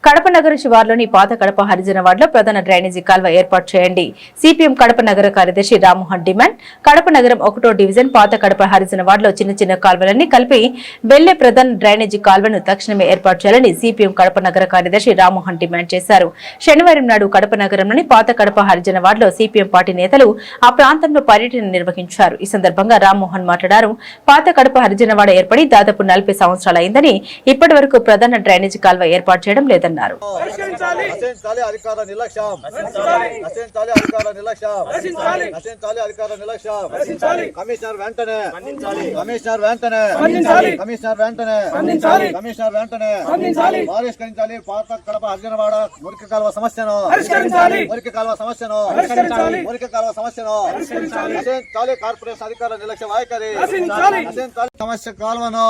కడప నగర శివార్లోని పాత కడప హరిజన వార్డులో ప్రధాన డ్రైనేజీ కాల్వ ఏర్పాటు చేయండి. సిపిఎం కడప నగర కార్యదర్శి రామ్మోహన్ డిమాండ్. కడప నగరం 1వ డివిజన్ పాత కడప హరిజన వార్డులో చిన్న చిన్న కాల్వలన్నీ కలిపి వెళ్లే ప్రధాన డ్రైనేజీ కాల్వను తక్షణమే ఏర్పాటు చేయాలని సిపిఎం కడప నగర కార్యదర్శి రామ్మోహన్ డిమాండ్ చేశారు. శనివారం నాడు కడప నగరంలోని పాత కడప హరిజన వార్డులో సిపిఎం పార్టీ నేతలు ఆ ప్రాంతంలో పర్యటన నిర్వహించారు. ఈ సందర్భంగా రామ్మోహన్ మాట్లాడారు. పాత కడప హరిజన వాడ ఏర్పడి దాదాపు 40 సంవత్సరాలైందని ఇప్పటి వరకు ప్రధాన డ్రైనేజీ కాల్వ ఏర్పాటు చేయడం లేదన్నారు. పాత కడప హరిజనవాడ మురికి కాలువ సమస్యను కార్పొరేషన్ అధికారుల నిర్లక్ష్యం వైఖరి సమస్య కాలువను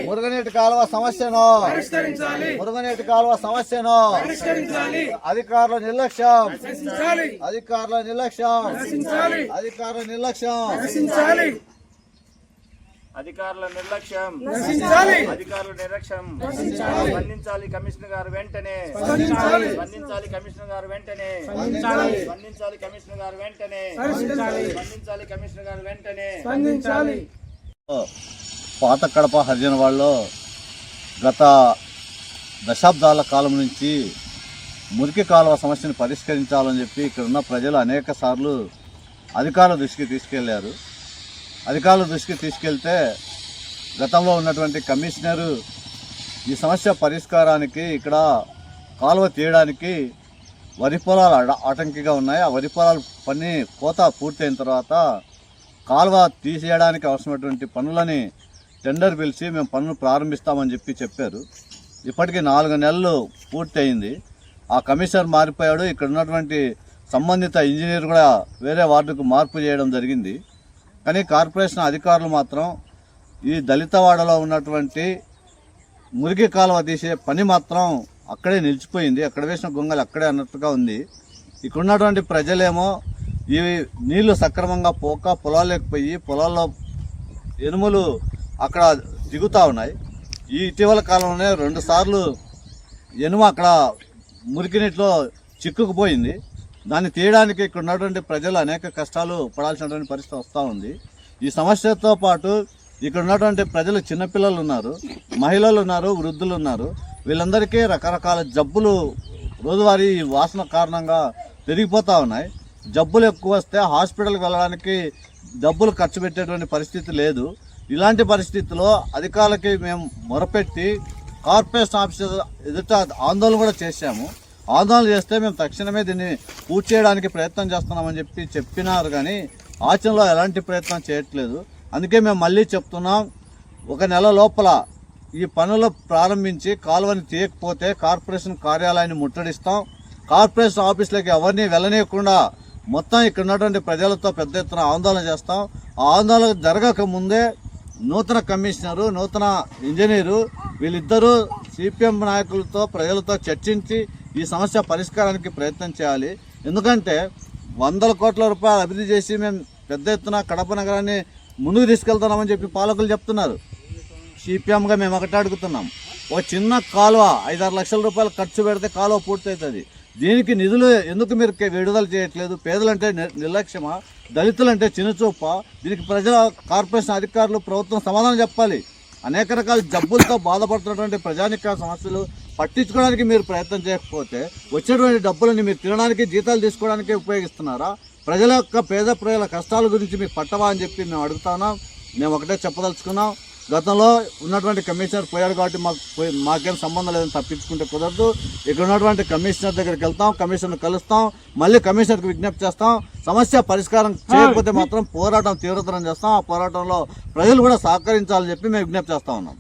మురుగునీటి కాలువ సమస్యను అధికారుల నిర్లక్ష్యం స్పందించాలి కమిషనర్ గారు వెంటనే స్పందించాలి కమిషనర్ గారు వెంటనే పాత కడప హరిజన వాళ్ళలో గత దశాబ్దాల కాలం నుంచి మురికి కాలువ సమస్యను పరిష్కరించాలని చెప్పి ఇక్కడ ఉన్న ప్రజలు అనేక సార్లు అధికారుల దృష్టికి తీసుకెళ్లారు. అధికారుల దృష్టికి తీసుకెళ్తే గతంలో ఉన్నటువంటి కమిషనరు ఈ సమస్య పరిష్కారానికి ఇక్కడ కాలువ తీయడానికి వరి పొలాలు ఆటంకిగా ఉన్నాయి. ఆ వరి పొలాలు పని కోత పూర్తయిన తర్వాత కాలువ తీసేయడానికి అవసరమైనటువంటి పనులని టెండర్ పిలిచి మేము పనులు ప్రారంభిస్తామని చెప్పారు. ఇప్పటికీ 4 నెలలు పూర్తయింది. ఆ కమిషనర్ మారిపోయాడు. ఇక్కడ ఉన్నటువంటి సంబంధిత ఇంజనీర్ కూడా వేరే వార్డుకు మార్పు చేయడం జరిగింది. కానీ కార్పొరేషన్ అధికారులు మాత్రం ఈ దళితవాడలో ఉన్నటువంటి మురికి కాలువ తీసే పని మాత్రం అక్కడే నిలిచిపోయింది. అక్కడ వేసిన గొంగలు అక్కడే అన్నట్టుగా ఉంది. ఇక్కడ ఉన్నటువంటి ప్రజలేమో ఈ నీళ్లు సక్రమంగా పోక పొలాలకు పోయి పొలాల్లో ఎనుములు అక్కడ దిగుతూ ఉన్నాయి. ఈ ఇటీవల కాలంలోనే 2 సార్లు ఎనుమ అక్కడ మురికి నీటిలో చిక్కుకుపోయింది. దాన్ని తీయడానికి ఇక్కడ ఉన్నటువంటి ప్రజలు అనేక కష్టాలు పడాల్సినటువంటి పరిస్థితి వస్తూ ఉంది. ఈ సమస్యతో పాటు ఇక్కడ ఉన్నటువంటి ప్రజలు చిన్నపిల్లలు ఉన్నారు, మహిళలు ఉన్నారు, వృద్ధులు ఉన్నారు. వీళ్ళందరికీ రకరకాల జబ్బులు రోజువారీ వాసన కారణంగా పెరిగిపోతూ ఉన్నాయి. జబ్బులు ఎక్కువ వస్తే హాస్పిటల్కి వెళ్ళడానికి డబ్బులు ఖర్చు పెట్టేటువంటి పరిస్థితి లేదు. ఇలాంటి పరిస్థితుల్లో అధికారులకి మేము మొరపెట్టి కార్పొరేషన్ ఆఫీసర్ ఎదుట ఆందోళన కూడా చేశాము. ఆందోళన చేస్తే మేము తక్షణమే దీన్ని పూర్తి చేయడానికి ప్రయత్నం చేస్తున్నామని చెప్పినారు. కానీ ఆచరణలో ఎలాంటి ప్రయత్నం చేయట్లేదు. అందుకే మేము మళ్ళీ చెప్తున్నాం, 1 నెల లోపల ఈ పనులు ప్రారంభించి కాలువని తీయకపోతే కార్పొరేషన్ కార్యాలయాన్ని ముట్టడిస్తాం. కార్పొరేషన్ ఆఫీసులకి ఎవరిని వెళ్ళనీయకుండా మొత్తం ఇక్కడ ఉన్నటువంటి ప్రజలతో పెద్ద ఎత్తున ఆందోళన చేస్తాం. ఆ ఆందోళన జరగక ముందే నూతన కమిషనరు, నూతన ఇంజనీరు వీళ్ళిద్దరూ సిపిఎం నాయకులతో ప్రజలతో చర్చించి ఈ సమస్య పరిష్కారానికి ప్రయత్నం చేయాలి. ఎందుకంటే 100 కోట్ల రూపాయలు అభివృద్ధి చేసి మేము పెద్ద ఎత్తున కడప నగరాన్ని ముందుకు తీసుకెళ్తున్నామని చెప్పి పాలకులు చెప్తున్నారు. సిపిఎంగా మేము ఒకటే అడుగుతున్నాం, ఒక చిన్న కాలువ 5-6 లక్షల రూపాయలు ఖర్చు పెడితే కాలువ పూర్తవుతుంది. దీనికి నిధులు ఎందుకు మీరు విడుదల చేయట్లేదు? పేదలంటే నిర్లక్ష్యమా? దళితులంటే చిన్నచూప? దీనికి ప్రజల కార్పొరేషన్ అధికారులు ప్రభుత్వం సమాధానం చెప్పాలి. అనేక రకాల జబ్బులతో బాధపడుతున్నటువంటి ప్రజానిక సమస్యలు పట్టించుకోవడానికి మీరు ప్రయత్నం చేయకపోతే వచ్చేటువంటి డబ్బులని మీరు తినడానికి, జీతాలు తీసుకోవడానికి ఉపయోగిస్తున్నారా? ప్రజల యొక్క పేద ప్రజల కష్టాల గురించి మీకు పట్టవా అని చెప్పి మేము అడుగుతున్నాం. మేము ఒకటే చెప్పదలుచుకున్నాం, గతంలో ఉన్నటువంటి కమిషనర్ పోయాడు కాబట్టి మాకేం సంబంధం లేదని తప్పించుకుంటే కుదరదు. ఇక్కడ ఉన్నటువంటి కమిషనర్ దగ్గరికి వెళ్తాం, కమిషనర్ కలుస్తాం, మళ్ళీ కమిషనర్కి విజ్ఞప్తి చేస్తాం. సమస్య పరిష్కారం చేయకపోతే మాత్రం పోరాటం తీవ్రతరం చేస్తాం. ఆ పోరాటంలో ప్రజలు కూడా సహకరించాలని చెప్పి మేము విజ్ఞప్తి చేస్తా ఉన్నాం.